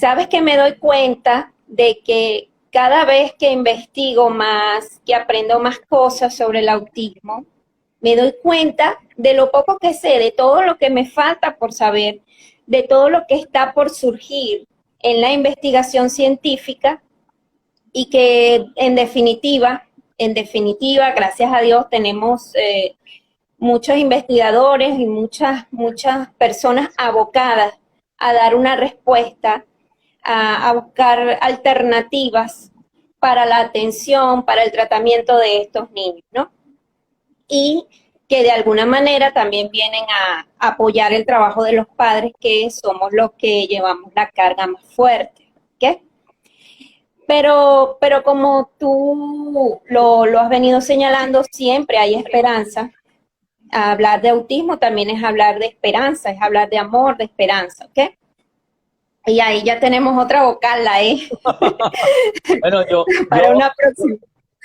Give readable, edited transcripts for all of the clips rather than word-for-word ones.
sabes que me doy cuenta de que cada vez que investigo más, que aprendo más cosas sobre el autismo, me doy cuenta de lo poco que sé, de todo lo que me falta por saber, de todo lo que está por surgir en la investigación científica y que en definitiva, gracias a Dios tenemos muchos investigadores y muchas personas abocadas a dar una respuesta, a buscar alternativas para la atención, para el tratamiento de estos niños, ¿no? Y que de alguna manera también vienen a apoyar el trabajo de los padres, que somos los que llevamos la carga más fuerte, ¿ok? Pero como tú lo has venido señalando, siempre hay esperanza. Hablar de autismo también es hablar de esperanza, es hablar de amor, de esperanza, ¿ok? Y ahí ya tenemos otra vocal, la E. Bueno, Para una próxima.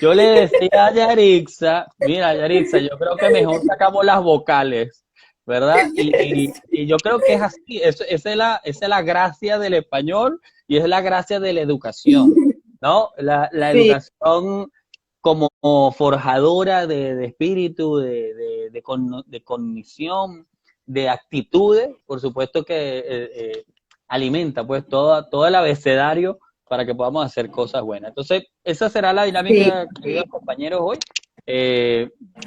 yo le decía a Yarixa, mira, Yarixa, yo creo que mejor sacamos las vocales, ¿verdad? Y yo creo que es así, esa es la gracia del español y es la gracia de la educación, ¿no? La Sí. educación como forjadora de espíritu, de cognición, de actitudes, por supuesto que alimenta pues todo el abecedario para que podamos hacer cosas buenas. Entonces, esa será la Sí. dinámica, queridos compañeros, hoy.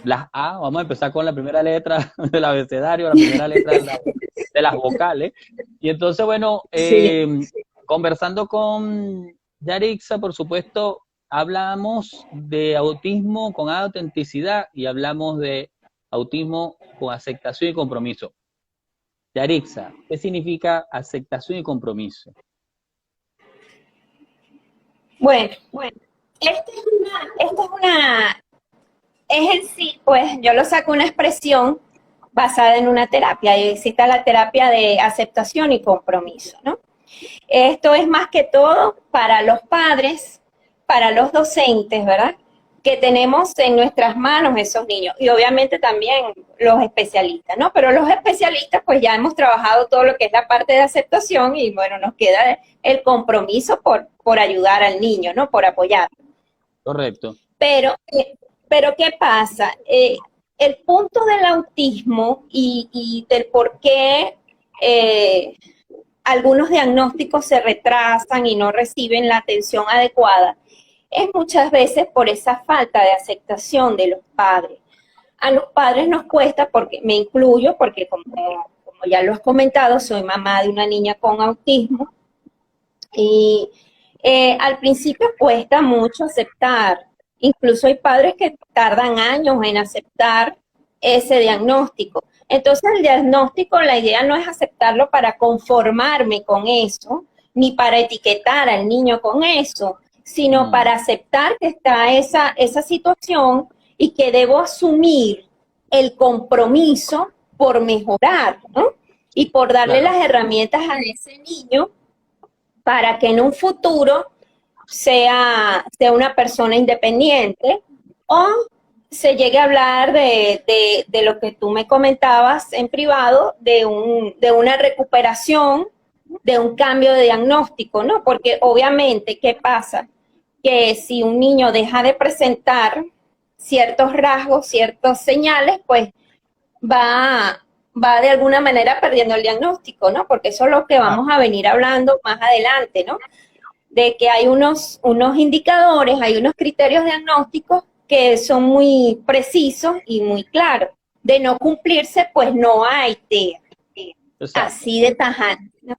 Las A, vamos a empezar con la primera letra del abecedario, la primera letra de las vocales. Y entonces, bueno, Sí. conversando con Yarixa, por supuesto, hablamos de autismo con autenticidad y hablamos de autismo con aceptación y compromiso. Yarixa, ¿qué significa aceptación y compromiso? Bueno, es en sí, pues yo lo saco una expresión basada en una terapia, y existe la terapia de aceptación y compromiso, ¿no? Esto es más que todo para los padres, para los docentes, ¿verdad? Que tenemos en nuestras manos esos niños y obviamente también los especialistas, ¿no? Pero los especialistas pues ya hemos trabajado todo lo que es la parte de aceptación y bueno, nos queda el compromiso por ayudar al niño, ¿no? Por apoyar. Correcto. Pero ¿qué pasa? El punto del autismo y del por qué algunos diagnósticos se retrasan y no reciben la atención adecuada es muchas veces por esa falta de aceptación de los padres. A los padres nos cuesta, porque me incluyo, porque como ya lo has comentado, soy mamá de una niña con autismo y al principio cuesta mucho aceptar. Incluso hay padres que tardan años en aceptar ese diagnóstico. Entonces el diagnóstico, la idea no es aceptarlo para conformarme con eso, ni para etiquetar al niño con eso, sino para aceptar que está esa situación y que debo asumir el compromiso por mejorar, ¿no? Y por darle Claro. las herramientas a ese niño para que en un futuro sea una persona independiente o se llegue a hablar de lo que tú me comentabas en privado, de una recuperación, de un cambio de diagnóstico, ¿no? Porque obviamente, ¿qué pasa? Que si un niño deja de presentar ciertos rasgos, ciertas señales, pues va de alguna manera perdiendo el diagnóstico, ¿no? Porque eso es lo que vamos a venir hablando más adelante, ¿no? De que hay unos indicadores, hay unos criterios diagnósticos que son muy precisos y muy claros. De no cumplirse, pues no hay TEA. Así de tajante, ¿no?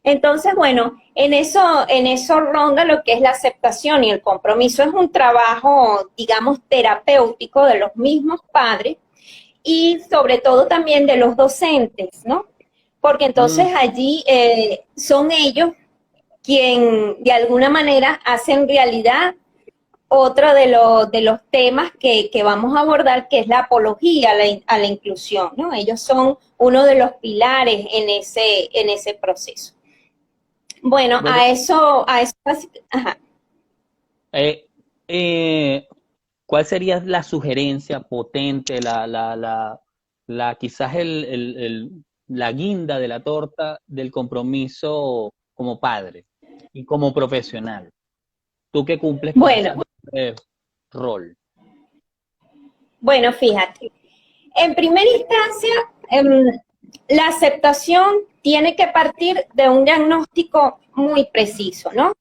Entonces, bueno, en eso ronda lo que es la aceptación y el compromiso. Es un trabajo, digamos, terapéutico de los mismos padres y sobre todo también de los docentes, ¿no? Porque entonces allí son ellos quien de alguna manera hacen realidad otro de los temas que vamos a abordar, que es la apología a la inclusión, ¿no? Ellos son uno de los pilares en ese proceso. Bueno, Bueno, ajá. ¿Cuál sería la sugerencia potente, quizás la guinda de la torta del compromiso como padre y como profesional? ¿Tú qué cumples con Bueno, ese rol? bueno, fíjate. En primera instancia, la aceptación tiene que partir de un diagnóstico muy preciso, ¿no?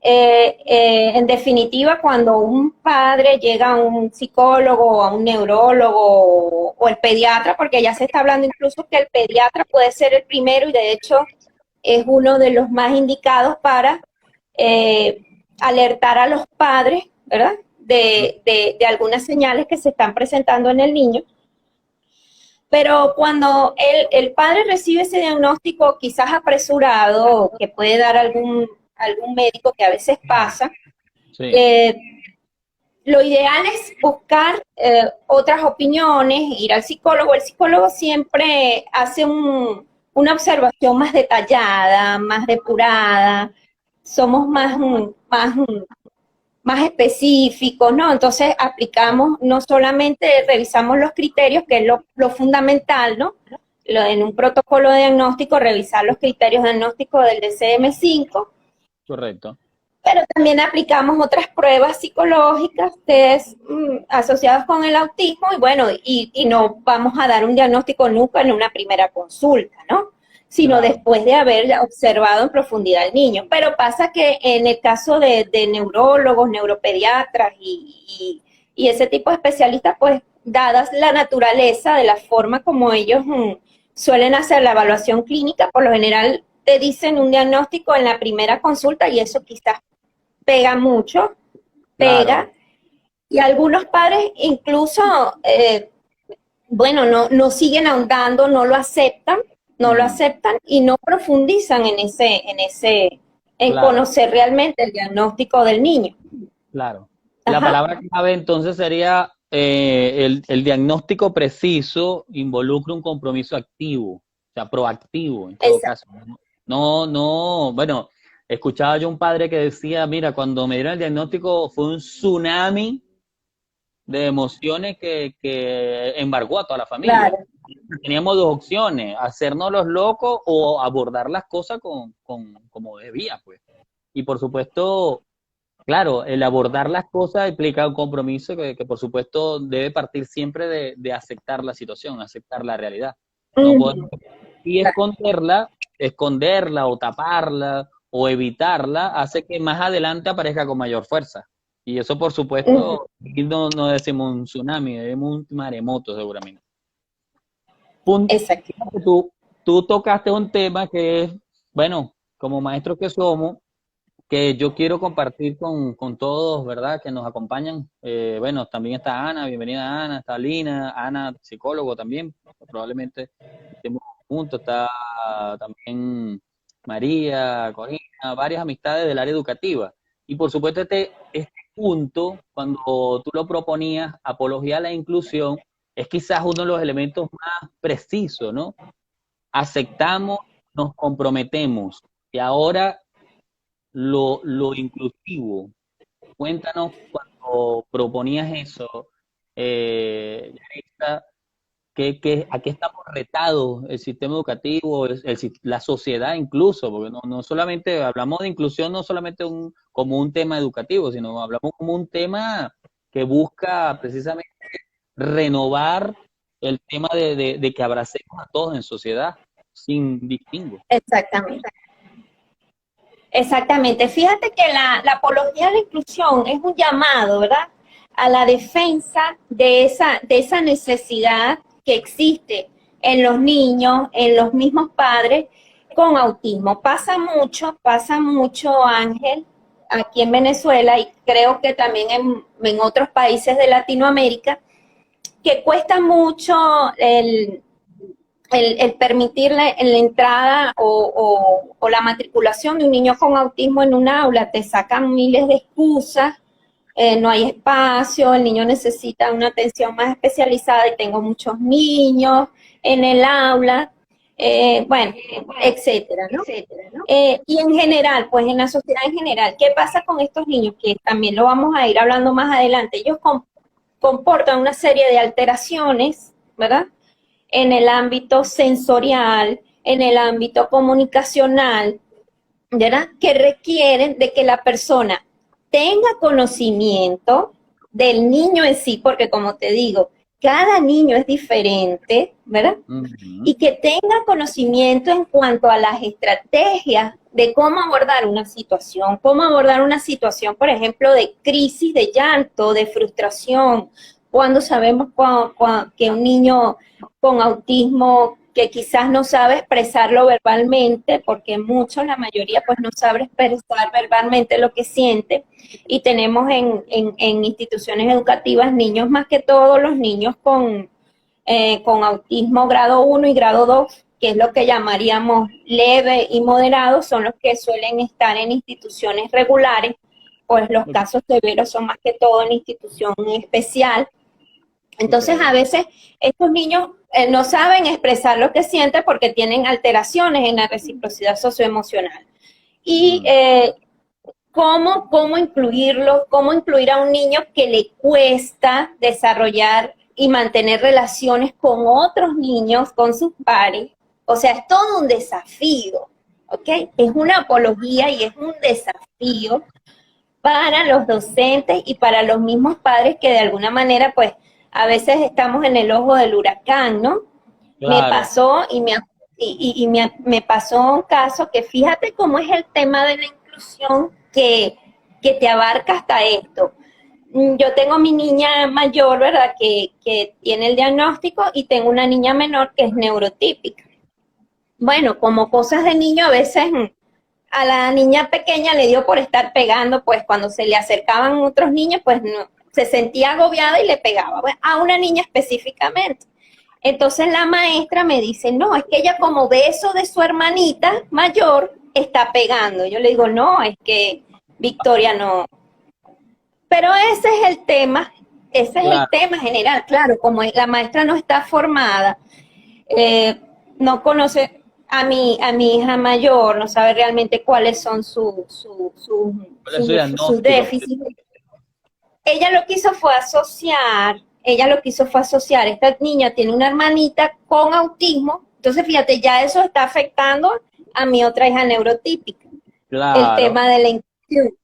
En definitiva, cuando un padre llega a un psicólogo, a un neurólogo o el pediatra, porque ya se está hablando incluso que el pediatra puede ser el primero y de hecho es uno de los más indicados para alertar a los padres, ¿verdad? De algunas señales que se están presentando en el niño. Pero cuando el padre recibe ese diagnóstico quizás apresurado, que puede dar algún médico que a veces pasa, Sí, lo ideal es buscar otras opiniones, ir al psicólogo. El psicólogo siempre hace una observación más detallada, más depurada, somos más específicos, ¿no? Entonces aplicamos, no solamente revisamos los criterios, que es lo fundamental, ¿no? En un protocolo de diagnóstico, revisar los criterios diagnósticos del DCM-5, correcto. pero también aplicamos otras pruebas psicológicas, test asociados con el autismo, y bueno, y no vamos a dar un diagnóstico nunca en una primera consulta, ¿no? Sino Claro, después de haber observado en profundidad al niño. Pero pasa que en el caso de neurólogos, neuropediatras y ese tipo de especialistas, pues, dadas la naturaleza de la forma como ellos suelen hacer la evaluación clínica, por lo general te dicen un diagnóstico en la primera consulta y eso quizás pega mucho, claro. pega, y algunos padres incluso, bueno, no siguen ahondando, no lo Ujú, aceptan y no profundizan en claro, conocer realmente el diagnóstico del niño. claro. La Ajá, palabra clave entonces sería el diagnóstico preciso involucra un compromiso activo, o sea, proactivo en todo exacto. caso. No, bueno, escuchaba yo un padre que decía, mira, cuando me dieron el diagnóstico fue un tsunami de emociones que embargó a toda la familia. Claro. Teníamos dos opciones, hacernos los locos o abordar las cosas como debía, pues. Y por supuesto, claro, el abordar las cosas implica un compromiso que por supuesto debe partir siempre de aceptar la situación, aceptar la realidad. No podemos Ujú, y esconderla o taparla o evitarla hace que más adelante aparezca con mayor fuerza. Y eso, por ujú, supuesto, no decimos un tsunami, decimos un maremoto seguramente. Punto, exacto. tú tocaste un tema que es, bueno, como maestros que somos, que yo quiero compartir con todos, ¿verdad? Que nos acompañan. Bueno, también está Ana, bienvenida Ana, está Lina, Ana, psicólogo también, probablemente estemos juntos, está también María, Corina, varias amistades del área educativa. Y por supuesto este punto, cuando tú lo proponías, apología a la inclusión, es quizás uno de los elementos más precisos, ¿no? Aceptamos, nos comprometemos. Y ahora lo inclusivo. Cuéntanos cuando proponías eso, Yaritza, ¿a qué estamos retados el sistema educativo, la sociedad incluso? Porque no solamente hablamos de inclusión, no solamente como un tema educativo, sino hablamos como un tema que busca precisamente renovar el tema de que abracemos a todos en sociedad, sin distingo. Exactamente. Exactamente. Fíjate que la apología de la inclusión es un llamado, ¿verdad? A la defensa de esa necesidad que existe en los niños, en los mismos padres con autismo. Pasa mucho, Ángel, aquí en Venezuela y creo que también en otros países de Latinoamérica, que cuesta mucho el permitir la entrada o la matriculación de un niño con autismo en un aula, te sacan miles de excusas, no hay espacio, el niño necesita una atención más especializada y tengo muchos niños en el aula, bueno, etcétera, ¿no? Y en general, pues en la sociedad en general, ¿qué pasa con estos niños? Que también lo vamos a ir hablando más adelante. Ellos comportan una serie de alteraciones, ¿verdad? En el ámbito sensorial, en el ámbito comunicacional, ¿verdad? Que requieren de que la persona tenga conocimiento del niño en sí, porque como te digo, cada niño es diferente, ¿verdad? Y que tenga conocimiento en cuanto a las estrategias de cómo abordar una situación, por ejemplo, de crisis, de llanto, de frustración, cuando sabemos que un niño con autismo que quizás no sabe expresarlo verbalmente, porque muchos, la mayoría, pues no sabe expresar verbalmente lo que siente, y tenemos en instituciones educativas niños, más que todos los niños con autismo grado 1 y grado 2, que es lo que llamaríamos leve y moderado, son los que suelen estar en instituciones regulares, pues los casos severos son más que todo en institución especial. Entonces, a veces estos niños no saben expresar lo que sienten porque tienen alteraciones en la reciprocidad socioemocional. Y cómo incluirlo, cómo incluir a un niño que le cuesta desarrollar y mantener relaciones con otros niños, con sus pares. O sea, es todo un desafío, ¿ok? Es una apología y es un desafío para los docentes y para los mismos padres que de alguna manera, pues, a veces estamos en el ojo del huracán, ¿no? Claro. Me pasó me pasó un caso que fíjate cómo es el tema de la inclusión que te abarca hasta esto. Yo tengo mi niña mayor, ¿verdad?, que tiene el diagnóstico, y tengo una niña menor que es neurotípica. Bueno, como cosas de niño, a veces a la niña pequeña le dio por estar pegando, pues cuando se le acercaban otros niños, pues no, se sentía agobiada y le pegaba, bueno, a una niña específicamente. Entonces la maestra me dice, no, es que ella como ve eso de su hermanita mayor, está pegando. Yo le digo, no, es que Victoria no. Pero ese es el tema general, claro, como la maestra no está formada, no conoce a mi hija mayor, no sabe realmente cuáles son sus déficits. Ella lo que hizo fue asociar, esta niña tiene una hermanita con autismo, entonces fíjate, ya eso está afectando a mi otra hija neurotípica. Claro. El tema de la inclusión.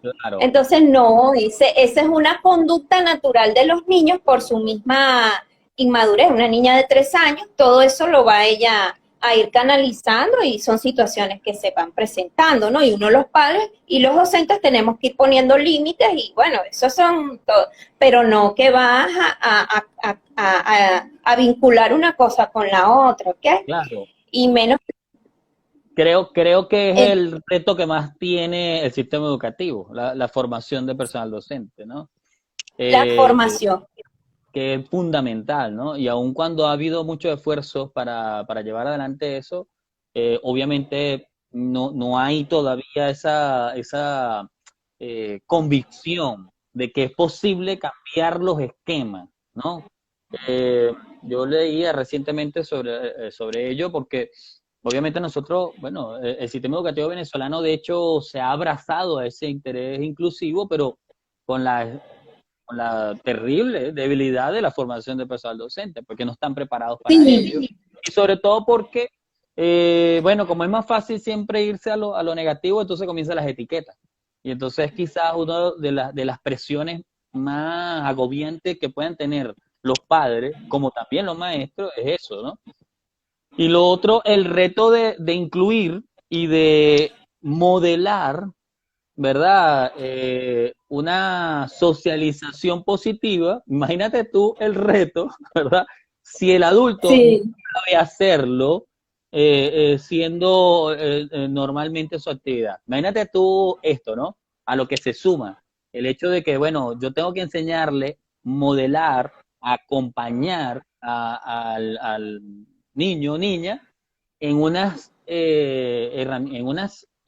Claro. Entonces, no, esa es una conducta natural de los niños por su misma inmadurez. Una niña de 3 años, todo eso lo va ella a ir canalizando, y son situaciones que se van presentando, ¿no? Y uno, los padres y los docentes, tenemos que ir poniendo límites, y bueno, esos son todo, pero no que vas a vincular una cosa con la otra, ¿ok? Claro. Y menos. Creo que es el reto que más tiene el sistema educativo, la formación de personal docente, ¿no? La formación. Que es fundamental, ¿no? Y aun cuando ha habido muchos esfuerzos para llevar adelante eso, obviamente no hay todavía esa convicción de que es posible cambiar los esquemas, ¿no? Yo leía recientemente sobre ello, porque obviamente nosotros, bueno, el sistema educativo venezolano de hecho se ha abrazado a ese interés inclusivo, pero con la terrible debilidad de la formación de personal docente, porque no están preparados para ello. Y sobre todo porque, bueno, como es más fácil siempre irse a lo negativo, entonces comienzan las etiquetas. Y entonces quizás una de las presiones más agobiantes que puedan tener los padres, como también los maestros, es eso, ¿no? Y lo otro, el reto de incluir y de modelar, ¿verdad? Una socialización positiva. Imagínate tú el reto, ¿verdad? Si el adulto no sabe hacerlo, siendo normalmente su actividad. Imagínate tú esto, ¿no? A lo que se suma el hecho de que, bueno, yo tengo que enseñarle, modelar, acompañar al niño o niña en unas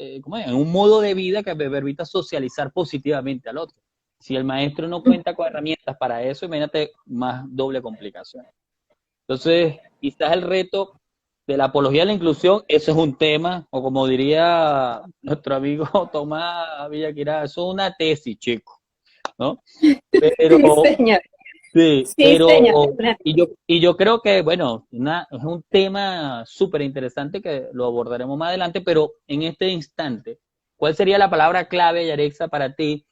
en un modo de vida que me permita socializar positivamente al otro. Si el maestro no cuenta con herramientas para eso, imagínate más doble complicación. Entonces, quizás el reto de la apología de la inclusión, eso es un tema, o como diría nuestro amigo Tomás Villaquirá, eso es una tesis, chico, ¿no? Pero, sí, señor. Sí, Sí, señor. y yo creo que, bueno, es un tema súper interesante que lo abordaremos más adelante, pero en este instante, ¿cuál sería la palabra clave, Yarexa, para ti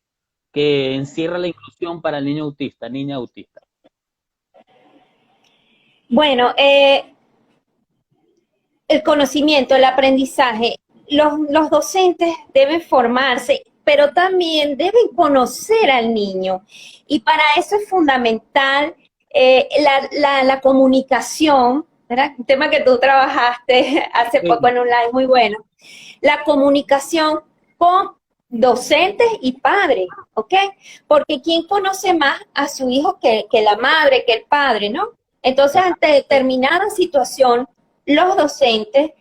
que encierra la inclusión para el niño autista, niña autista? Bueno, el conocimiento, el aprendizaje, los docentes deben formarse, pero también deben conocer al niño. Y para eso es fundamental la comunicación, ¿verdad? Un tema que tú trabajaste hace poco Sí, en un live muy bueno. La comunicación con docentes y padres, ¿ok? Porque ¿quién conoce más a su hijo que la madre, que el padre, ¿no? Entonces, ante determinada situación, los docentes,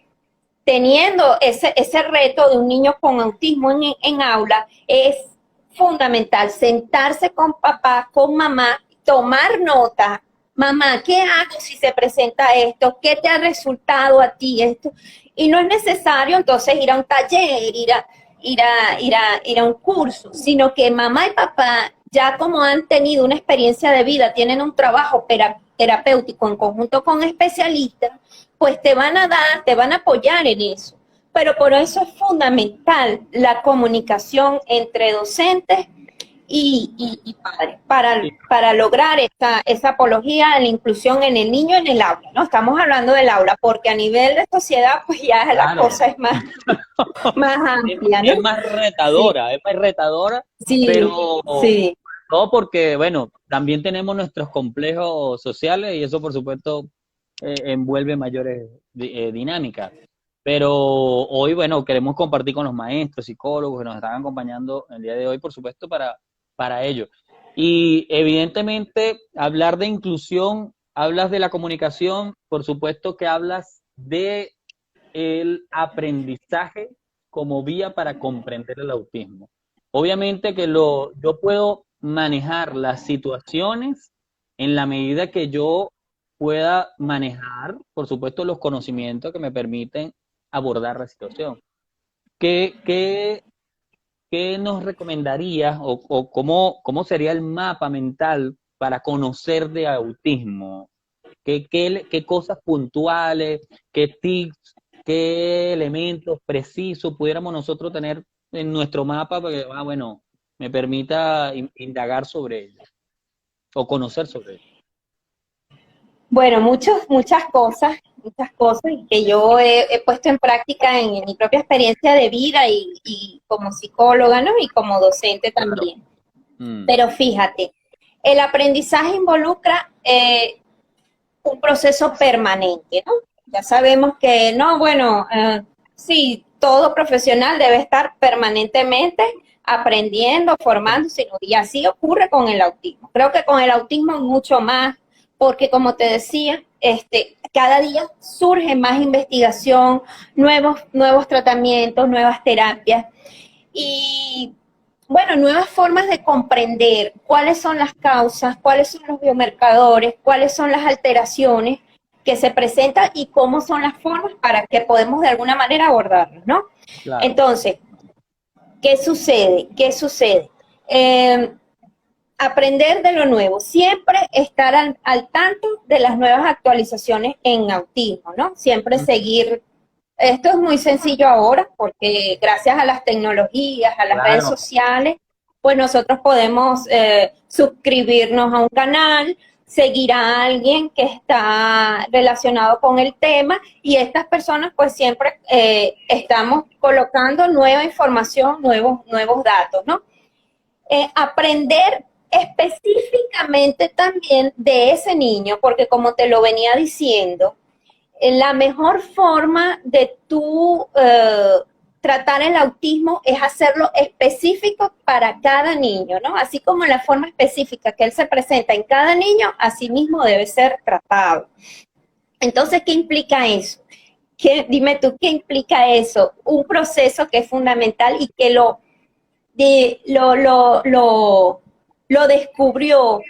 teniendo ese reto de un niño con autismo en aula, es fundamental sentarse con papá, con mamá, tomar nota. Mamá, ¿qué hago si se presenta esto? ¿Qué te ha resultado a ti esto? Y no es necesario entonces ir a un taller, ir a un curso, sino que mamá y papá, ya como han tenido una experiencia de vida, tienen un trabajo terapéutico en conjunto con especialistas, pues te van a dar, te van a apoyar en eso. Pero por eso es fundamental la comunicación entre docentes y padres sí, para lograr esa apología de la inclusión en el niño en el aula, ¿no? Estamos hablando del aula, porque a nivel de sociedad, pues ya la claro. cosa es más amplia, ¿no? Sí, Es más retadora, sí, pero sí. todo porque, bueno, también tenemos nuestros complejos sociales y eso, por supuesto, envuelve mayores dinámicas. Pero hoy, bueno, queremos compartir con los maestros, psicólogos que nos están acompañando el día de hoy, por supuesto, para ello. Y evidentemente, hablar de inclusión, hablas de la comunicación, por supuesto que hablas de el aprendizaje como vía para comprender el autismo. Obviamente que yo puedo manejar las situaciones en la medida que yo pueda manejar, por supuesto, los conocimientos que me permiten abordar la situación. ¿Qué, qué nos recomendarías o cómo sería el mapa mental para conocer de autismo? ¿Qué cosas puntuales, qué tips, qué elementos precisos pudiéramos nosotros tener en nuestro mapa para que, bueno, me permita indagar sobre ello o conocer sobre ello? Bueno, muchas cosas que yo he puesto en práctica en mi propia experiencia de vida y como psicóloga, ¿no? Y como docente Claro. también. Mm, Pero fíjate, el aprendizaje involucra un proceso permanente, ¿no? Ya sabemos que, no, bueno, sí, todo profesional debe estar permanentemente aprendiendo, formándose, y así ocurre con el autismo. Creo que con el autismo mucho más, porque como te decía, cada día surge más investigación, nuevos tratamientos, nuevas terapias y bueno, nuevas formas de comprender cuáles son las causas, cuáles son los biomarcadores, cuáles son las alteraciones que se presentan y cómo son las formas para que podamos de alguna manera abordarlos, ¿no? claro. Entonces, ¿qué sucede? ¿Qué sucede? Eh, Aprender de lo nuevo, siempre estar al tanto de las nuevas actualizaciones en autismo, ¿no? Siempre Mm, seguir. Esto es muy sencillo ahora porque gracias a las tecnologías, a las redes claro, sociales, pues nosotros podemos suscribirnos a un canal, seguir a alguien que está relacionado con el tema y estas personas pues siempre estamos colocando nueva información, nuevos datos, ¿no? Aprender específicamente también de ese niño, porque como te lo venía diciendo, la mejor forma de tú tratar el autismo es hacerlo específico para cada niño, ¿no? Así como la forma específica que él se presenta en cada niño, así mismo debe ser tratado. Entonces, ¿qué implica eso? Dime tú, ¿qué implica eso? Un proceso que es fundamental y que de, lo descubrió,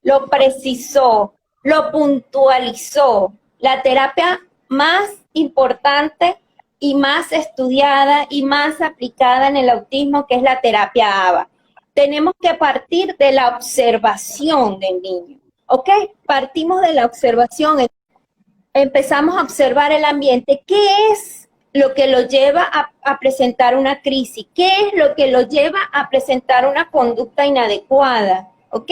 lo precisó, lo puntualizó. La terapia más importante y más estudiada y más aplicada en el autismo, que es la terapia ABA. Tenemos que partir de la observación del niño. ¿ok? Partimos de la observación, empezamos a observar el ambiente. ¿Qué es lo que lo lleva a presentar una crisis? ¿Qué es lo que lo lleva a presentar una conducta inadecuada? ¿Ok?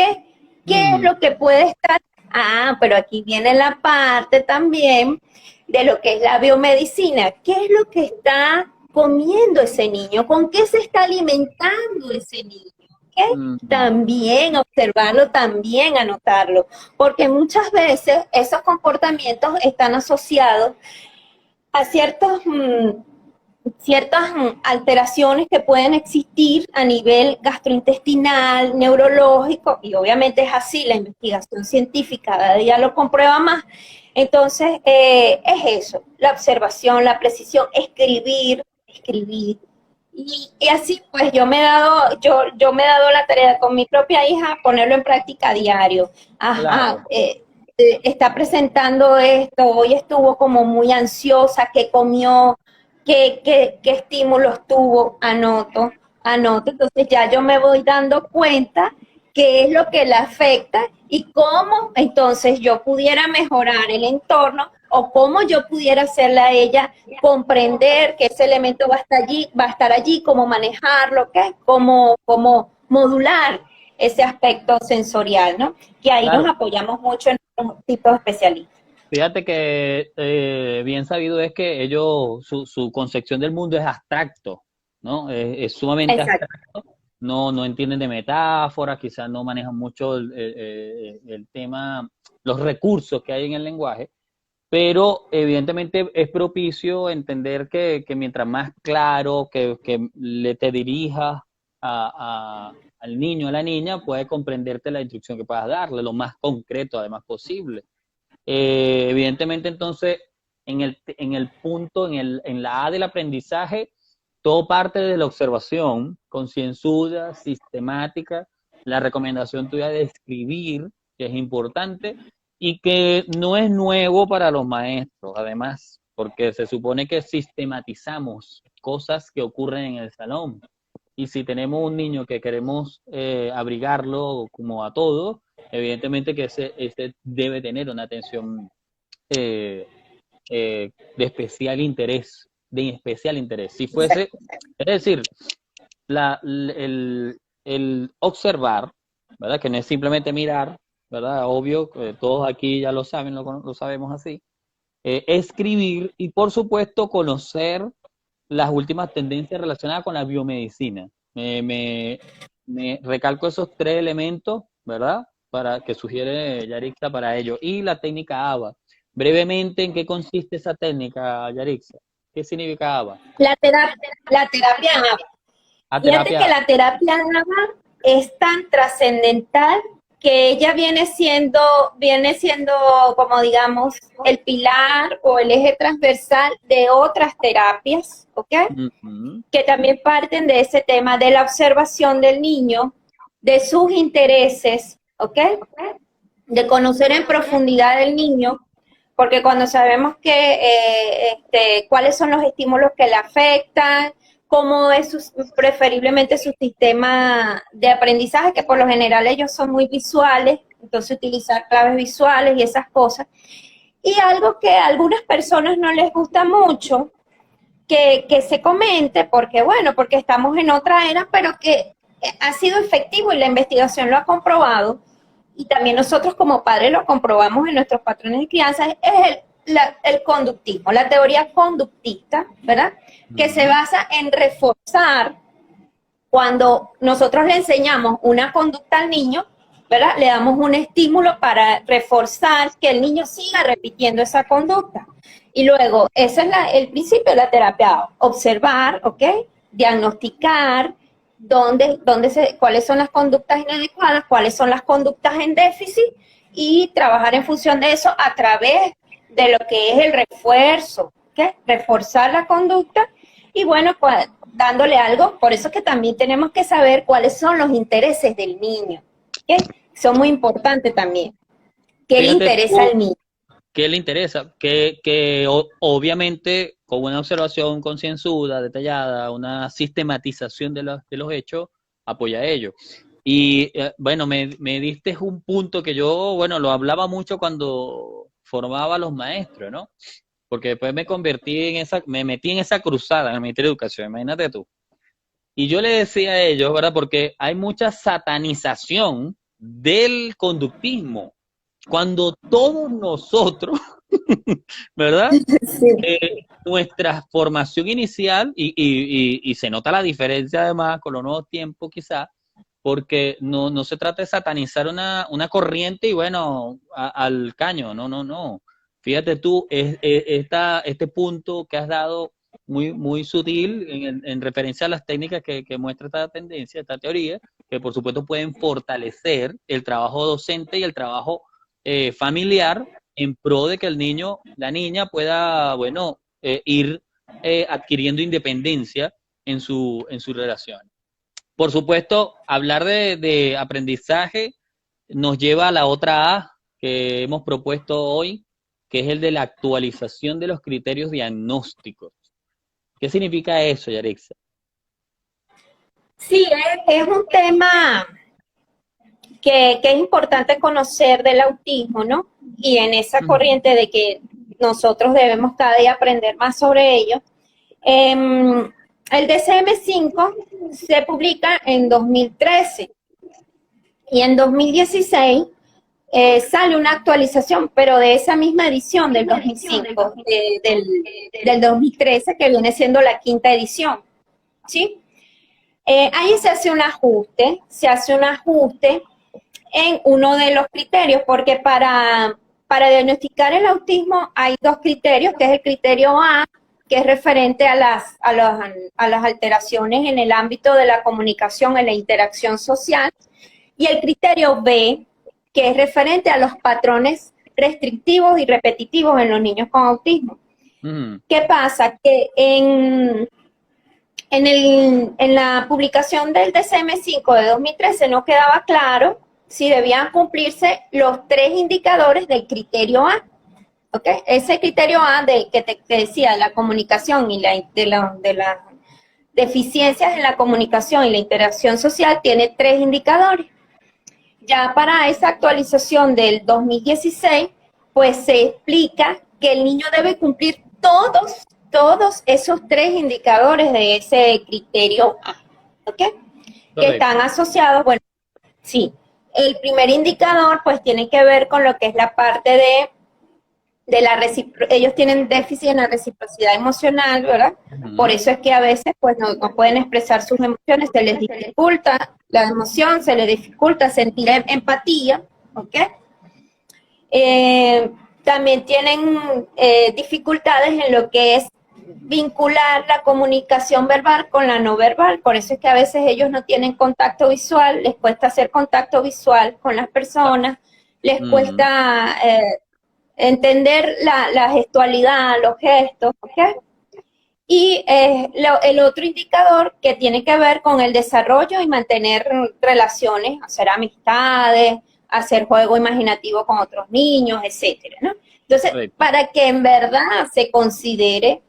¿Qué es lo que puede estar? Ah, pero aquí viene la parte también de lo que es la biomedicina. ¿Qué es lo que está comiendo ese niño? ¿Con qué se está alimentando ese niño? ¿Ok? También observarlo, también anotarlo, porque muchas veces esos comportamientos están asociados a ciertas alteraciones que pueden existir a nivel gastrointestinal, neurológico, y obviamente es así, la investigación científica cada día lo comprueba más. Entonces, es eso, la observación, la precisión, escribir. Y así pues yo me he dado la tarea con mi propia hija ponerlo en práctica a diario. Claro. Ajá, está presentando esto, hoy estuvo como muy ansiosa, qué comió, qué estímulos tuvo, anoto. Entonces ya yo me voy dando cuenta qué es lo que la afecta y cómo entonces yo pudiera mejorar el entorno o cómo yo pudiera hacerle a ella comprender que ese elemento va a estar allí, cómo manejarlo, ¿qué? Cómo modular ese aspecto sensorial, ¿no? Que ahí nos Claro. apoyamos mucho en los tipos de especialistas. Fíjate que bien sabido es que ellos, su concepción del mundo es abstracto, ¿no? Es sumamente Exacto. abstracto. No entienden de metáforas, quizás no manejan mucho el tema, los recursos que hay en el lenguaje, pero evidentemente es propicio entender que mientras más claro que le te dirijas al niño, a la niña, puede comprenderte la instrucción que puedas darle, lo más concreto además posible. Evidentemente, entonces, en el punto, en la A del aprendizaje, todo parte de la observación concienzuda, sistemática, la recomendación tuya de escribir, que es importante, y que no es nuevo para los maestros, además, porque se supone que sistematizamos cosas que ocurren en el salón. Y si tenemos un niño que queremos abrigarlo como a todo, evidentemente que ese debe tener una atención eh, de especial interés, de especial interés. Si fuese, es decir, el observar, ¿verdad? Que no es simplemente mirar, ¿verdad? Obvio, todos aquí ya lo saben, lo sabemos así. Escribir y, por supuesto, conocer las últimas tendencias relacionadas con la biomedicina. Me recalco esos tres elementos, ¿verdad? Para que sugiere Yarixa para ello. Y la técnica ABA. Brevemente, ¿en qué consiste esa técnica, Yarixa? ¿Qué significa ABA? La terapia A Fíjate terapia que ABA. la terapia NAVA es tan trascendental que ella viene siendo, como digamos, el pilar o el eje transversal de otras terapias, ¿ok? Uh -huh. Que también parten de ese tema de la observación del niño, de sus intereses, ¿ok? De conocer en profundidad el niño, porque cuando sabemos cuáles son los estímulos que le afectan, cómo es preferiblemente su sistema de aprendizaje, que por lo general ellos son muy visuales, entonces utilizar claves visuales y esas cosas. Y algo que a algunas personas no les gusta mucho, que se comente, porque bueno, porque estamos en otra era, pero que ha sido efectivo y la investigación lo ha comprobado, y también nosotros como padres lo comprobamos en nuestros patrones de crianza, es el conductismo, la teoría conductista, ¿verdad? Que se basa en reforzar cuando nosotros le enseñamos una conducta al niño, ¿verdad? Le damos un estímulo para reforzar que el niño siga repitiendo esa conducta. Y luego, ese es el principio de la terapia, observar, ¿ok? Diagnosticar cuáles son las conductas inadecuadas, cuáles son las conductas en déficit y trabajar en función de eso a través de lo que es el refuerzo, ¿ok? Reforzar la conducta y bueno, pues dándole algo, por eso es que también tenemos que saber cuáles son los intereses del niño, ¿ok? Son muy importantes también. ¿Qué le Fíjate interesa tú, al niño? ¿qué le interesa? Que obviamente con una observación concienzuda, detallada, una sistematización de los hechos, apoya a ello. Y bueno, me diste un punto que yo, bueno, lo hablaba mucho cuando formaba a los maestros, ¿no? Porque después me metí en esa cruzada en el Ministerio de Educación, imagínate tú. Y yo le decía a ellos, ¿verdad? Porque hay mucha satanización del conductismo, cuando todos nosotros, ¿verdad? Sí. Nuestra formación inicial, y se nota la diferencia además con los nuevos tiempos quizás, porque no se trata de satanizar una corriente y bueno, al caño, no. Fíjate tú, este punto que has dado muy sutil en referencia a las técnicas que muestra esta tendencia, esta teoría, que por supuesto pueden fortalecer el trabajo docente y el trabajo familiar en pro de que el niño, la niña pueda, bueno, ir adquiriendo independencia en su relación. Por supuesto, hablar de aprendizaje nos lleva a la otra A que hemos propuesto hoy, que es el de la actualización de los criterios diagnósticos. ¿Qué significa eso, Yarixa? Sí, es un tema que es importante conocer del autismo, ¿no? Y en esa corriente de que nosotros debemos cada día aprender más sobre ello. El DCM-5 se publica en 2013 y en 2016 sale una actualización, pero de esa misma edición del 2005, del 2013, que viene siendo la quinta edición, ¿sí? Ahí se hace un ajuste en uno de los criterios, porque para diagnosticar el autismo hay dos criterios, que es el criterio A, que es referente a las alteraciones en el ámbito de la comunicación, en la interacción social, y el criterio B, que es referente a los patrones restrictivos y repetitivos en los niños con autismo. ¿Qué pasa? Que en la publicación del DCM-5 de 2013 no quedaba claro si debían cumplirse los tres indicadores del criterio A. ¿Okay? Ese criterio A que te decía, la comunicación y de las deficiencias en la comunicación y la interacción social, tiene tres indicadores. Ya para esa actualización del 2016, pues se explica que el niño debe cumplir todos esos tres indicadores de ese criterio A, ¿ok? Que están asociados, bueno, sí. El primer indicador, pues, tiene que ver con lo que es la parte de ellos tienen déficit en la reciprocidad emocional, ¿verdad? Por eso es que a veces, pues, no pueden expresar sus emociones, se les dificulta la emoción, se les dificulta sentir empatía, ¿ok? También tienen dificultades en lo que es vincular la comunicación verbal con la no verbal, por eso es que a veces ellos no tienen contacto visual, les cuesta hacer contacto visual con las personas, les cuesta entender la gestualidad, los gestos, ¿ok? Y el otro indicador que tiene que ver con el desarrollo y mantener relaciones, hacer amistades, hacer juego imaginativo con otros niños, etcétera, ¿no? Entonces, para que en verdad se considere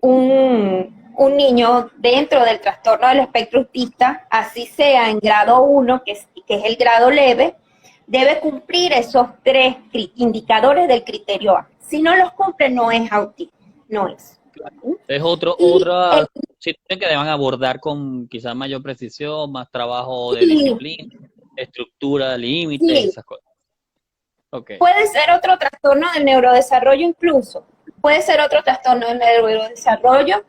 un niño dentro del trastorno del espectro autista, así sea en grado 1, que es el grado leve, debe cumplir esos tres indicadores del criterio A. Si no los cumple, no es autismo, no es. Es otra situación que deban abordar con quizás mayor precisión, más trabajo de disciplina, estructura, límites, esas cosas. Okay. Puede ser otro trastorno del neurodesarrollo incluso, puede ser otro trastorno del neurodesarrollo,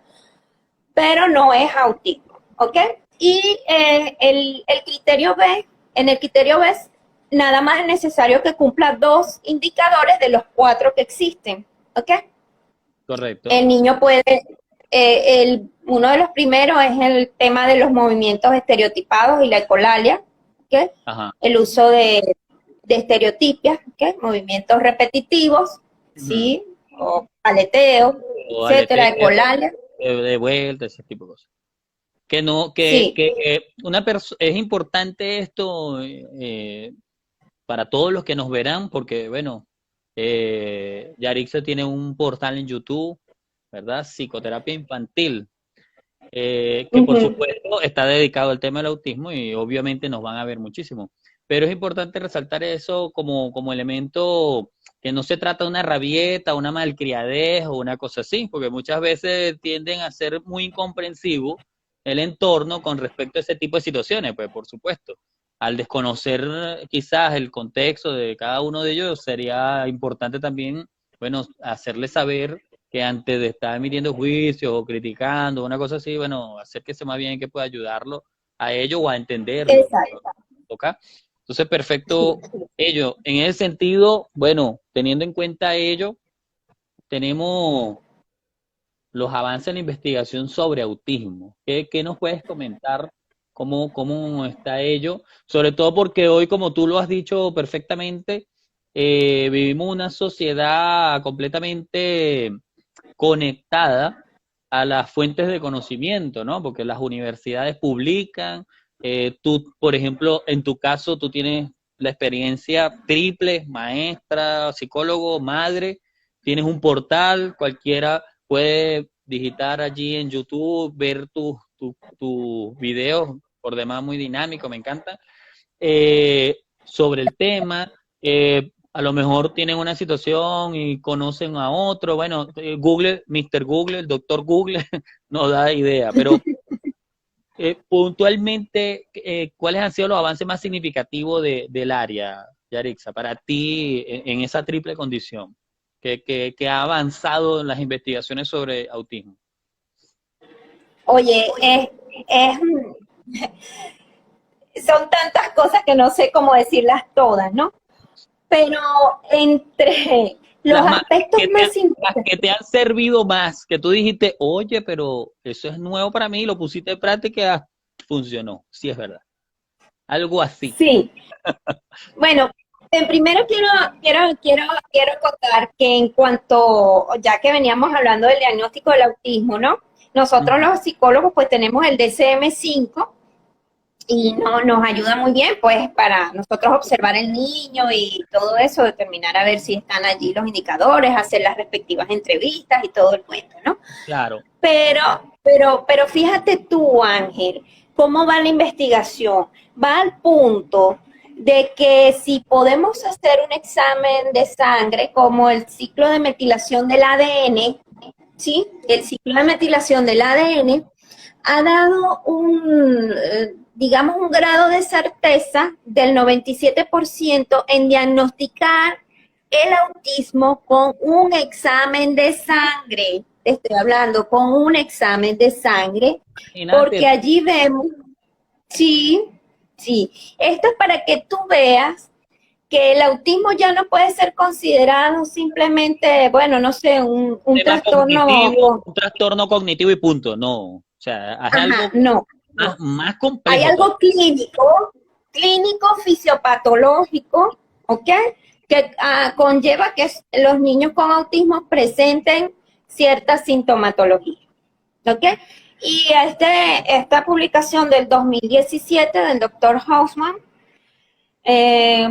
pero no es autismo, ¿ok? Y el criterio B, en el criterio B, nada más es necesario que cumpla 2 indicadores de los 4 que existen, ¿ok? Correcto. El niño puede, uno de los primeros es el tema de los movimientos estereotipados y la ecolalia, ¿ok? Ajá. El uso de estereotipias, ¿ok? Movimientos repetitivos, ¿sí? O aleteo, etcétera, ecolalia. De vuelta, ese tipo de cosas. Que no, Sí. es importante esto para todos los que nos verán, porque bueno, Yarixa tiene un portal en YouTube, ¿verdad? Psicoterapia infantil. que por Ujú. supuesto está dedicado al tema del autismo y obviamente nos van a ver muchísimo. Pero es importante resaltar eso como elemento que no se trata de una rabieta, una malcriadez o una cosa así, porque muchas veces tienden a ser muy incomprensivos el entorno con respecto a ese tipo de situaciones, pues por supuesto. Al desconocer quizás el contexto de cada uno de ellos, sería importante también, bueno, hacerles saber que antes de estar emitiendo juicios o criticando, una cosa así, bueno, acérquese más bien que pueda ayudarlo a ello o a entenderlo. Exacto. ¿Ok? Entonces, perfecto, ello. En ese sentido, bueno, teniendo en cuenta ello, tenemos los avances en la investigación sobre autismo. ¿Qué nos puedes comentar? ¿Cómo está ello? Sobre todo porque hoy, como tú lo has dicho perfectamente, vivimos una sociedad completamente conectada a las fuentes de conocimiento, ¿no? Porque las universidades publican, tú, por ejemplo, en tu caso, tú tienes la experiencia triple, maestra, psicólogo, madre, tienes un portal, cualquiera puede digitar allí en YouTube, ver tus videos, por demás muy dinámico, me encanta, sobre el tema. A lo mejor tienen una situación y conocen a otro. Bueno, Google, Mr. Google, el doctor Google, nos da idea. Pero puntualmente, ¿cuáles han sido los avances más significativos del área, Yarixa, para ti en esa triple condición que ha avanzado en las investigaciones sobre autismo? Oye, son tantas cosas que no sé cómo decirlas todas, ¿no? Pero entre los Las, más, aspectos más las que te han servido más, que tú dijiste, oye, pero eso es nuevo para mí, lo pusiste en práctica, funcionó, sí es verdad. Algo así. sí. Bueno, en primero quiero contar que en cuanto, ya que veníamos hablando del diagnóstico del autismo, ¿no? Nosotros Ujú. los psicólogos pues tenemos el DCM-5 y no, nos ayuda muy bien pues para nosotros observar el niño y todo eso, determinar a ver si están allí los indicadores, hacer las respectivas entrevistas y todo el cuento, ¿no? Claro. Pero fíjate tú, Ángel, cómo va la investigación. Va al punto de que si podemos hacer un examen de sangre como el ciclo de metilación del ADN, ¿sí? El ciclo de metilación del ADN ha dado digamos, un grado de certeza del 97% en diagnosticar el autismo con un examen de sangre. Te estoy hablando con un examen de sangre, Imagínate, porque allí vemos, sí, sí, esto es para que tú veas que el autismo ya no puede ser considerado simplemente, bueno, no sé, un tema trastorno cognitivo, con, un trastorno cognitivo y punto. No, o sea, es ajá, algo no, más, no. más Hay complejo algo todavía. clínico, clínico fisiopatológico, ¿ok? Que conlleva que los niños con autismo presenten cierta sintomatología, ¿ok? Y esta publicación del 2017 del doctor Hausman,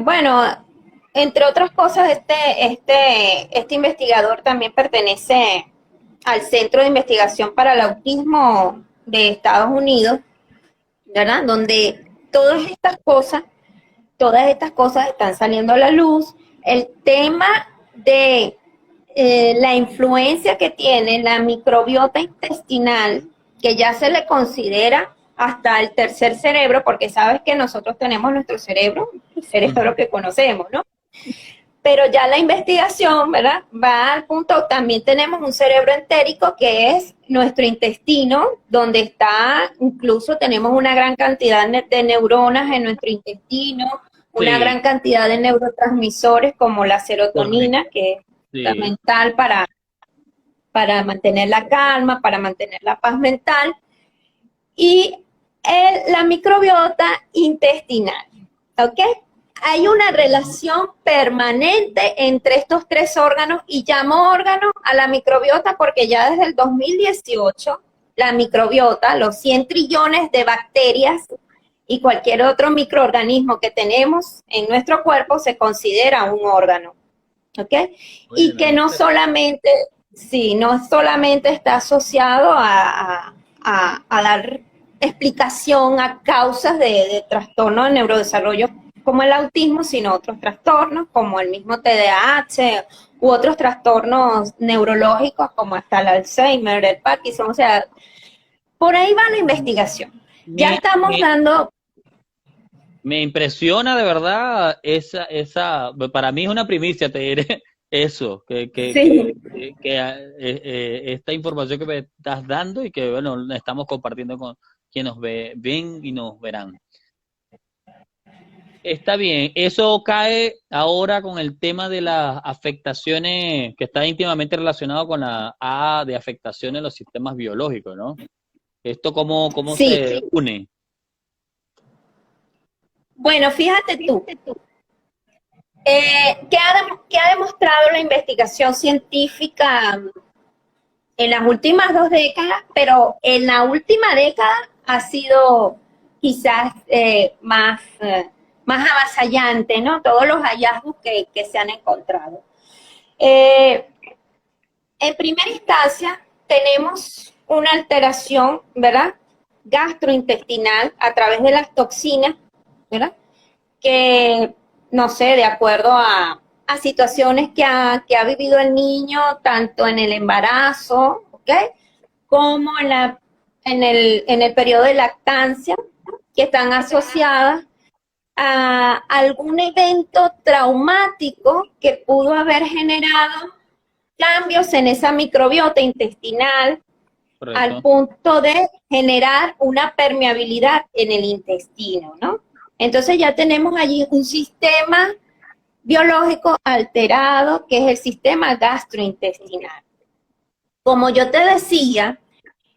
bueno, entre otras cosas, este investigador también pertenece al Centro de Investigación para el Autismo de Estados Unidos, ¿verdad? Donde todas estas cosas están saliendo a la luz. El tema de la influencia que tiene la microbiota intestinal, que ya se le considera hasta el tercer cerebro, porque sabes que nosotros tenemos nuestro cerebro, el cerebro Ujú. que conocemos, ¿no? Pero ya la investigación, ¿verdad? Va al punto, también tenemos un cerebro entérico que es nuestro intestino, donde está, incluso tenemos una gran cantidad de neuronas en nuestro intestino, una Sí, gran cantidad de neurotransmisores como la correcto. serotonina, que es Sí, fundamental para mantener la calma, para mantener la paz mental, y la microbiota intestinal, ¿ok? Hay una relación permanente entre estos tres órganos y llamo órgano a la microbiota porque ya desde el 2018 la microbiota, los 100 trillones de bacterias y cualquier otro microorganismo que tenemos en nuestro cuerpo se considera un órgano, ¿ok? Y bueno, que no imagínate. solamente, sí, no solamente está asociado a dar explicación a causas de trastornos de neurodesarrollo como el autismo, sino otros trastornos como el mismo TDAH u otros trastornos neurológicos como hasta el Alzheimer, el Parkinson, o sea, por ahí va la investigación. Ya estamos dando... Me impresiona de verdad para mí es una primicia, te diré eso, esta información que me estás dando y que, bueno, la estamos compartiendo con quienes nos ven y nos verán. Está bien, eso cae ahora con el tema de las afectaciones que está íntimamente relacionado con la A de afectaciones en los sistemas biológicos, ¿no? ¿Esto cómo se une? Bueno, fíjate tú, ¿qué ha demostrado la investigación científica en las últimas 2 décadas? Pero en la última década ha sido quizás más avasallante, ¿no? Todos los hallazgos que se han encontrado. En primera instancia, tenemos una alteración, ¿verdad?, gastrointestinal a través de las toxinas, ¿verdad?, que, no sé, de acuerdo a situaciones que ha vivido el niño, tanto en el embarazo, ¿ok?, como en el periodo de lactancia, que están asociadas a algún evento traumático que pudo haber generado cambios en esa microbiota intestinal. Correcto. Al punto de generar una permeabilidad en el intestino, ¿no? Entonces ya tenemos allí un sistema biológico alterado, que es el sistema gastrointestinal. Como yo te decía,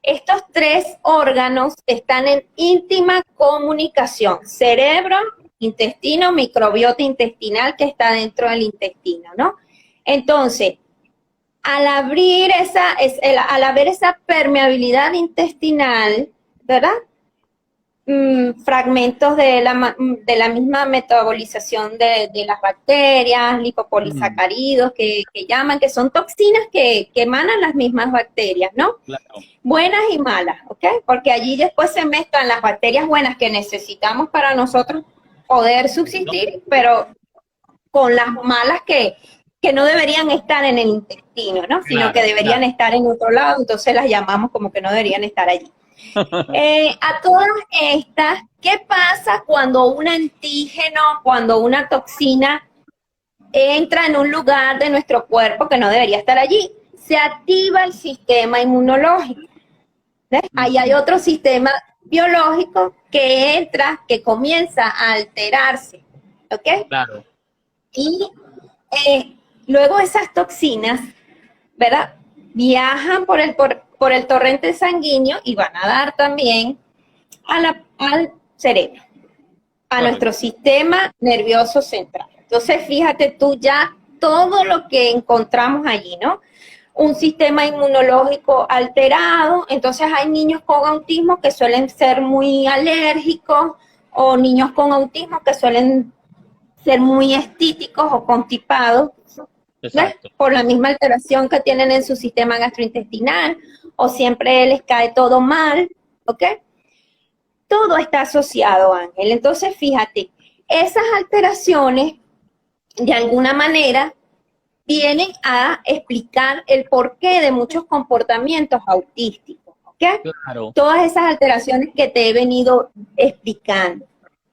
estos 3 órganos están en íntima comunicación: cerebro, intestino, microbiota intestinal que está dentro del intestino, ¿no? Entonces, al haber esa permeabilidad intestinal, ¿verdad?, fragmentos de la misma metabolización de las bacterias, lipopolisacáridos que llaman, que son toxinas que emanan las mismas bacterias, ¿no? Claro. Buenas y malas, ¿ok? Porque allí después se mezclan las bacterias buenas que necesitamos para nosotros poder subsistir, pero con las malas que no deberían estar en el intestino, ¿no? Sino que deberían estar en otro lado, entonces las llamamos como que no deberían estar allí. A todas estas, ¿qué pasa cuando un antígeno, cuando una toxina entra en un lugar de nuestro cuerpo que no debería estar allí? Se activa el sistema inmunológico. ¿Ves? Ahí hay otro sistema biológico que entra, que comienza a alterarse, ¿ok? Claro. Y luego esas toxinas, ¿verdad?, viajan por el torrente sanguíneo y van a dar también al cerebro, a nuestro sistema nervioso central. Entonces, fíjate tú ya todo lo que encontramos allí, ¿no? Un sistema inmunológico alterado. Entonces hay niños con autismo que suelen ser muy alérgicos, o niños con autismo que suelen ser muy estíticos o constipados, por la misma alteración que tienen en su sistema gastrointestinal, o siempre les cae todo mal, ¿ok? Todo está asociado, Ángel. Entonces, fíjate, esas alteraciones, de alguna manera, vienen a explicar el porqué de muchos comportamientos autísticos, ¿ok? Claro. Todas esas alteraciones que te he venido explicando.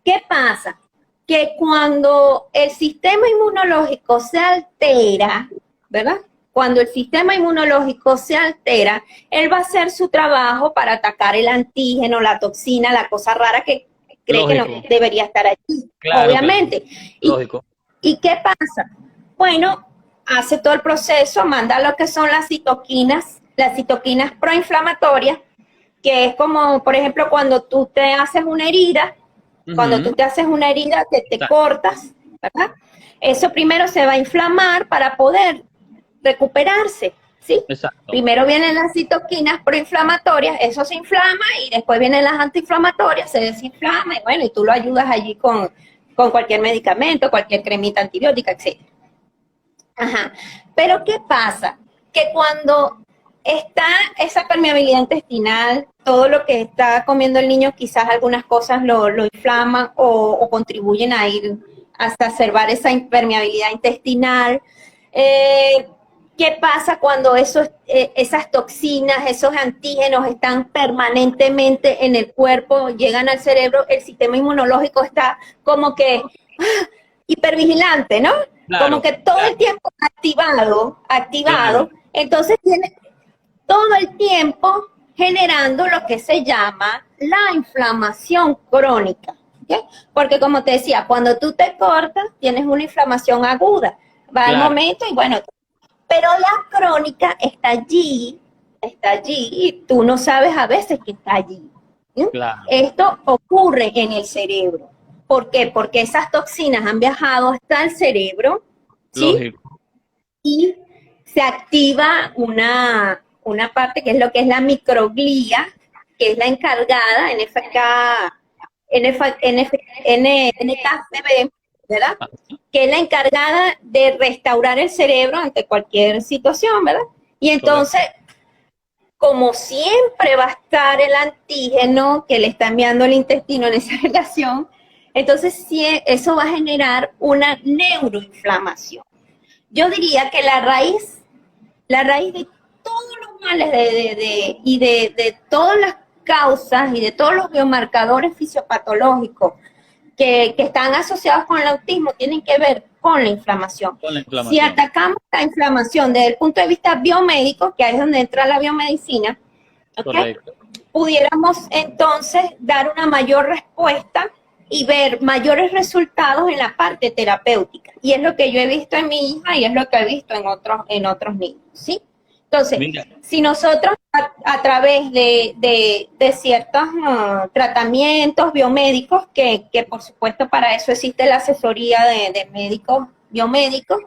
¿Qué pasa? Que cuando el sistema inmunológico se altera, ¿verdad? Cuando el sistema inmunológico se altera, él va a hacer su trabajo para atacar el antígeno, la toxina, la cosa rara que cree que no debería estar allí, claro, obviamente. Lógico. ¿Y qué pasa? Bueno, hace todo el proceso, manda lo que son las citoquinas proinflamatorias, que es como, por ejemplo, cuando tú te haces una herida, cuando tú te haces una herida que te cortas, ¿verdad? Eso primero se va a inflamar para poder recuperarse, ¿sí? Exacto. Primero vienen las citoquinas proinflamatorias, eso se inflama, y después vienen las antiinflamatorias, se desinflama, y bueno, y tú lo ayudas allí con cualquier medicamento, cualquier cremita antibiótica, etc. Ajá. Pero ¿qué pasa? Que cuando está esa permeabilidad intestinal, todo lo que está comiendo el niño, quizás algunas cosas lo inflaman o contribuyen a ir hasta exacerbar esa impermeabilidad intestinal. ¿Qué pasa cuando esas toxinas, esos antígenos están permanentemente en el cuerpo, llegan al cerebro? El sistema inmunológico está como que hipervigilante, ¿no? Claro, Como que todo el tiempo activado, claro, entonces tiene todo el tiempo generando lo que se llama la inflamación crónica. ¿Okay? Porque como te decía, cuando tú te cortas, tienes una inflamación aguda. Va el claro, momento y bueno, pero la crónica está allí y tú no sabes a veces que está allí. ¿Sí? claro, Esto ocurre en el cerebro. ¿Por qué? Porque esas toxinas han viajado hasta el cerebro, ¿sí? lógico. Y se activa una parte que es lo que es la microglía, que es la encargada, NKCB, ¿verdad? Que es la encargada de restaurar el cerebro ante cualquier situación, ¿verdad? Y Correcto. entonces, como siempre va a estar el antígeno que le está enviando el intestino en esa relación, entonces sí, eso va a generar una neuroinflamación. Yo diría que la raíz de todos los males de todas las causas y de todos los biomarcadores fisiopatológicos que están asociados con el autismo tienen que ver con la inflamación. Con la Si inflamación. atacamos la inflamación desde el punto de vista biomédico, que ahí es donde entra la biomedicina, ¿okay? Correcto. Pudiéramos entonces dar una mayor respuesta y ver mayores resultados en la parte terapéutica. Y es lo que yo he visto en mi hija y es lo que he visto en otros niños, ¿sí? Entonces, Mira, si nosotros a través de ciertos tratamientos biomédicos, que por supuesto para eso existe la asesoría de médicos biomédicos,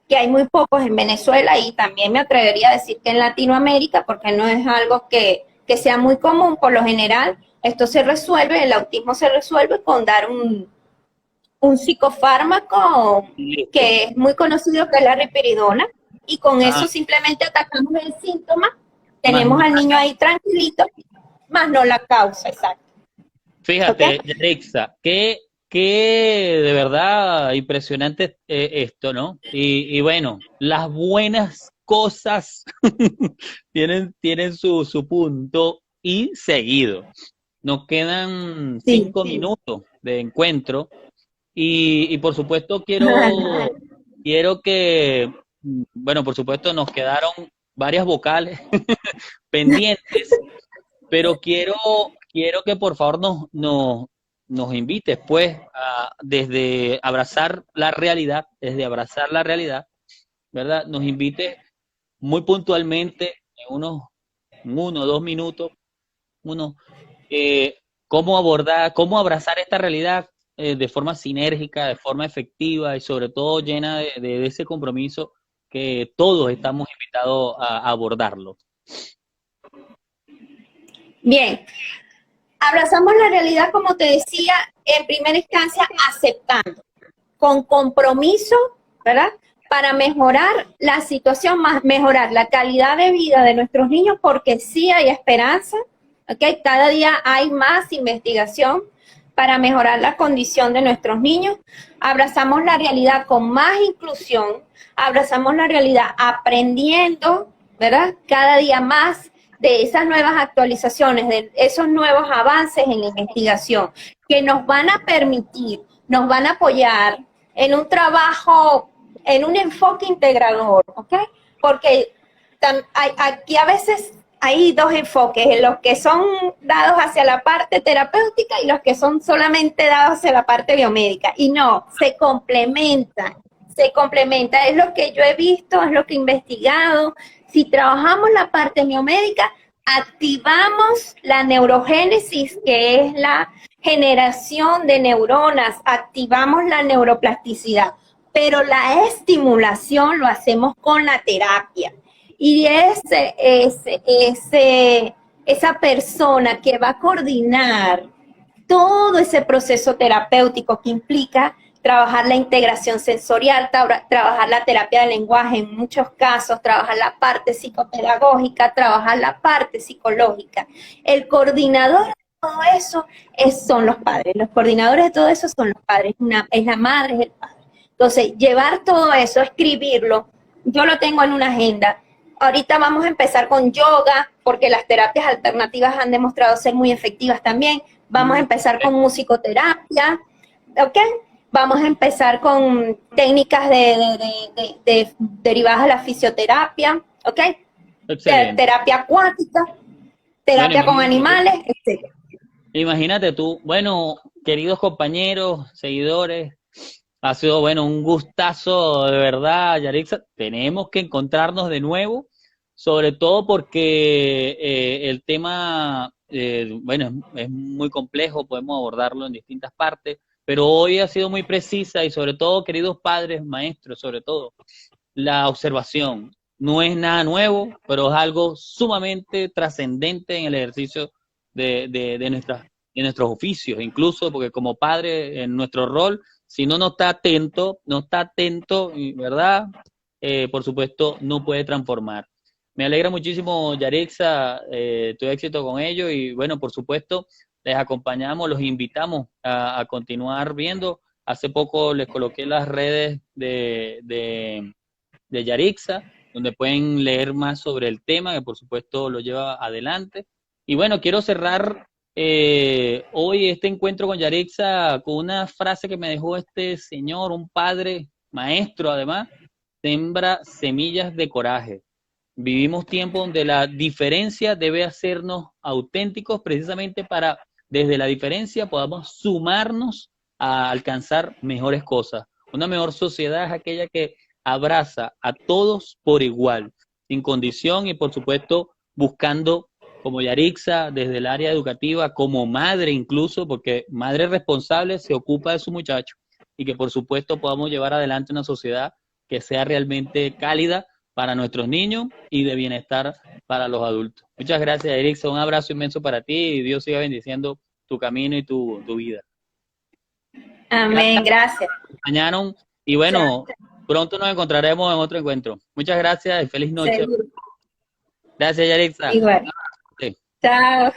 que hay muy pocos en Venezuela y también me atrevería a decir que en Latinoamérica, porque no es algo que sea muy común. Por lo general, esto se resuelve, el autismo se resuelve con dar un psicofármaco listo. que es muy conocido, que es la risperidona, y con Ah, eso simplemente atacamos el síntoma, más tenemos no al la niño ahí tranquilito, más no la causa, exacto. ¿Ok? Fíjate, Yarixa, qué de verdad impresionante esto, ¿no? Y bueno, las buenas cosas tienen su punto y seguido. Nos quedan Sí. 5 minutos de encuentro y por supuesto quiero que, bueno, por supuesto nos quedaron varias vocales pendientes, pero quiero que por favor nos invites, pues, desde abrazar la realidad, ¿verdad? Nos invites muy puntualmente en 1 o 2 minutos, uno, cómo abrazar esta realidad de forma sinérgica, de forma efectiva y sobre todo llena de ese compromiso que todos estamos invitados a abordarlo. Bien, abrazamos la realidad, como te decía, en primera instancia aceptando, con compromiso, ¿verdad? Para mejorar la situación, más mejorar la calidad de vida de nuestros niños, porque sí hay esperanza, ¿ok? Cada día hay más investigación para mejorar la condición de nuestros niños. Abrazamos la realidad con más inclusión, abrazamos la realidad aprendiendo, ¿verdad? Cada día más de esas nuevas actualizaciones, de esos nuevos avances en la investigación, que nos van a permitir, nos van a apoyar en un trabajo, en un enfoque integrador, ¿ok? Porque aquí a veces hay dos enfoques, los que son dados hacia la parte terapéutica y los que son solamente dados hacia la parte biomédica. Y no, se complementan, es lo que yo he visto, es lo que he investigado. Si trabajamos la parte biomédica, activamos la neurogénesis, que es la generación de neuronas, activamos la neuroplasticidad, pero la estimulación lo hacemos con la terapia. Y esa persona que va a coordinar todo ese proceso terapéutico que implica trabajar la integración sensorial, trabajar la terapia del lenguaje en muchos casos, trabajar la parte psicopedagógica, trabajar la parte psicológica. El coordinador de todo eso son los padres, los coordinadores de todo eso son los padres, es la madre, es el padre. Entonces, llevar todo eso, escribirlo, yo lo tengo en una agenda. Ahorita vamos a empezar con yoga, porque las terapias alternativas han demostrado ser muy efectivas también. Vamos a empezar con musicoterapia, ¿ok? Vamos a empezar con técnicas derivadas de la fisioterapia, ¿ok? Terapia acuática, terapia con animales, etc. Imagínate tú, bueno, queridos compañeros, seguidores, ha sido, bueno, un gustazo, de verdad, Yarixa. Tenemos que encontrarnos de nuevo, sobre todo porque el tema, bueno, es muy complejo, podemos abordarlo en distintas partes, pero hoy ha sido muy precisa y sobre todo, queridos padres, maestros, sobre todo, la observación. No es nada nuevo, pero es algo sumamente trascendente en el ejercicio de nuestros oficios, incluso porque como padre, en nuestro rol, si no está atento, ¿verdad? Por supuesto, no puede transformar. Me alegra muchísimo, Yarixa, tu éxito con ello y bueno, por supuesto, les acompañamos, los invitamos a continuar viendo. Hace poco les coloqué las redes de Yarixa, donde pueden leer más sobre el tema, que por supuesto lo lleva adelante. Y bueno, quiero cerrar hoy este encuentro con Yarixa con una frase que me dejó este señor, un padre, maestro además: sembra semillas de coraje. Vivimos tiempos donde la diferencia debe hacernos auténticos precisamente para, desde la diferencia, podamos sumarnos a alcanzar mejores cosas. Una mejor sociedad es aquella que abraza a todos por igual, sin condición y por supuesto buscando, como Yarixa, desde el área educativa, como madre incluso, porque madre responsable se ocupa de su muchacho y que por supuesto podamos llevar adelante una sociedad que sea realmente cálida para nuestros niños y de bienestar para los adultos. Muchas gracias, Yarixa, un abrazo inmenso para ti y Dios siga bendiciendo tu camino y tu vida. Amén, gracias. Mañana y bueno, pronto nos encontraremos en otro encuentro. Muchas gracias y feliz noche. Seguro. Gracias, Yarixa. Igual. Sí. Chao.